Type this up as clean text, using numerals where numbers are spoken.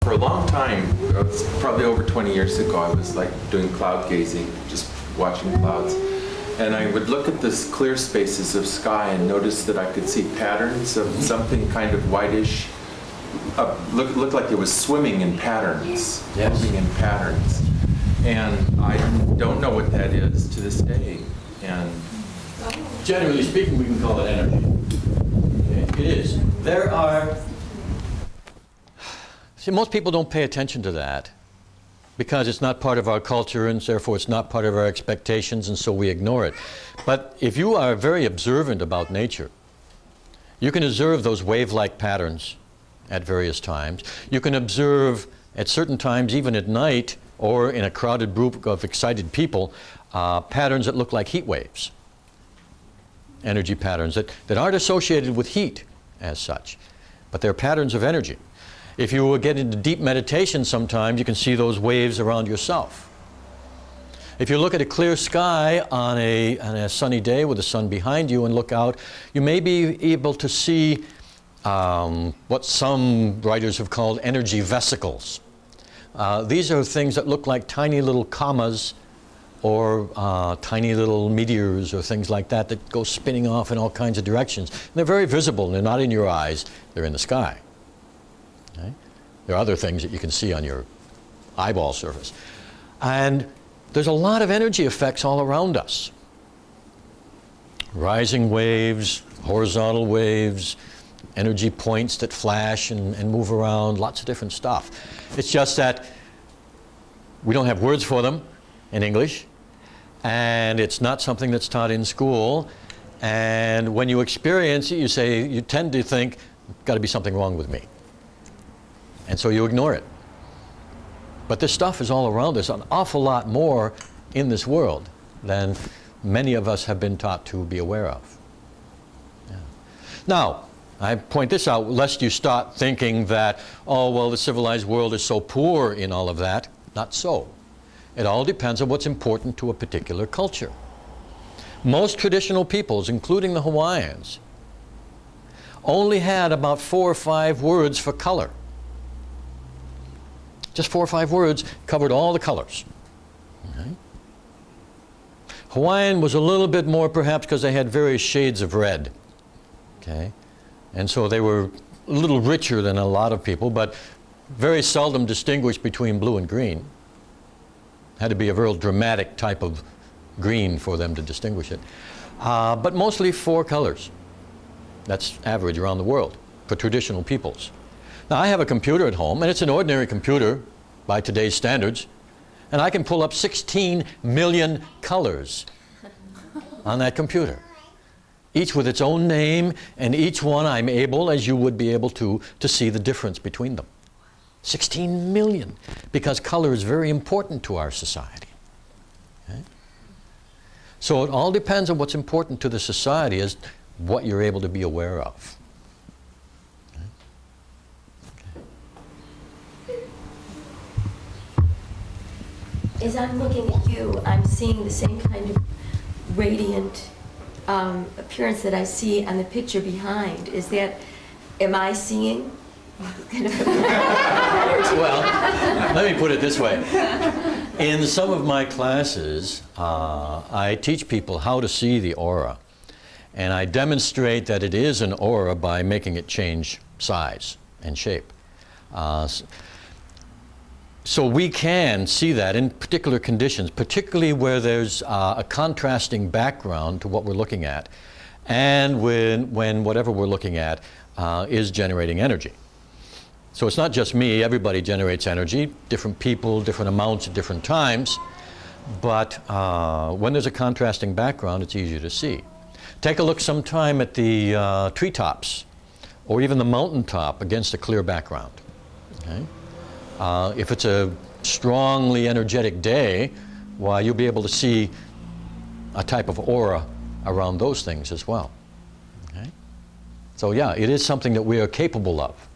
For a long time, it was probably over 20 years ago, I was like doing cloud gazing, just watching clouds. And I would look at this clear spaces of sky and notice that I could see patterns of something kind of whitish. Looked like it was swimming in patterns, moving in patterns. And I don't know what that is to this day. And generally speaking, we can call it energy. Okay? It is. There are... See, most people don't pay attention to that because it's not part of our culture, and therefore it's not part of our expectations, and so we ignore it. But if you are very observant about nature, you can observe those wave-like patterns at various times. You can observe at certain times, even at night, or in a crowded group of excited people, patterns that look like heat waves. Energy patterns that aren't associated with heat as such, but they're patterns of energy. If you will get into deep meditation sometimes, you can see those waves around yourself. If you look at a clear sky on a sunny day with the sun behind you and look out, you may be able to see what some writers have called energy vesicles. These are things that look like tiny little commas or tiny little meteors or things like that that go spinning off in all kinds of directions. And they're very visible. They're not in your eyes. They're in the sky. Okay? There are other things that you can see on your eyeball surface. And there's a lot of energy effects all around us. Rising waves, horizontal waves, energy points that flash and move around, lots of different stuff. It's just that we don't have words for them in English, and it's not something that's taught in school. And when you experience it, you tend to think, got to be something wrong with me. And so you ignore it. But this stuff is all around us, an awful lot more in this world than many of us have been taught to be aware of. Yeah. Now, I point this out lest you start thinking that, oh, well, the civilized world is so poor in all of that. Not so. It all depends on what's important to a particular culture. Most traditional peoples, including the Hawaiians, only had about 4 or 5 words for color. Just 4 or 5 words covered all the colors. Okay. Hawaiian was a little bit more perhaps because they had various shades of red. Okay. And so they were a little richer than a lot of people, but very seldom distinguished between blue and green. Had to be a real dramatic type of green for them to distinguish it. But mostly 4 colors. That's average around the world for traditional peoples. Now, I have a computer at home, and it's an ordinary computer by today's standards, and I can pull up 16 million colors on that computer, each with its own name, and each one I'm able, as you would be able to see the difference between them. 16 million, because color is very important to our society. Okay? So it all depends on what's important to the society as what you're able to be aware of. As I'm looking at you, I'm seeing the same kind of radiant appearance that I see on the picture behind. Is that, am I seeing? Well, let me put it this way. In some of my classes, I teach people how to see the aura. And I demonstrate that it is an aura by making it change size and shape. So we can see that in particular conditions, particularly where there's a contrasting background to what we're looking at, and when whatever we're looking at is generating energy. So it's not just me, everybody generates energy, different people, different amounts at different times, but when there's a contrasting background, it's easier to see. Take a look sometime at the treetops, or even the mountaintop against a clear background. Okay? If it's a strongly energetic day, why, you'll be able to see a type of aura around those things as well. Okay? So yeah, it is something that we are capable of.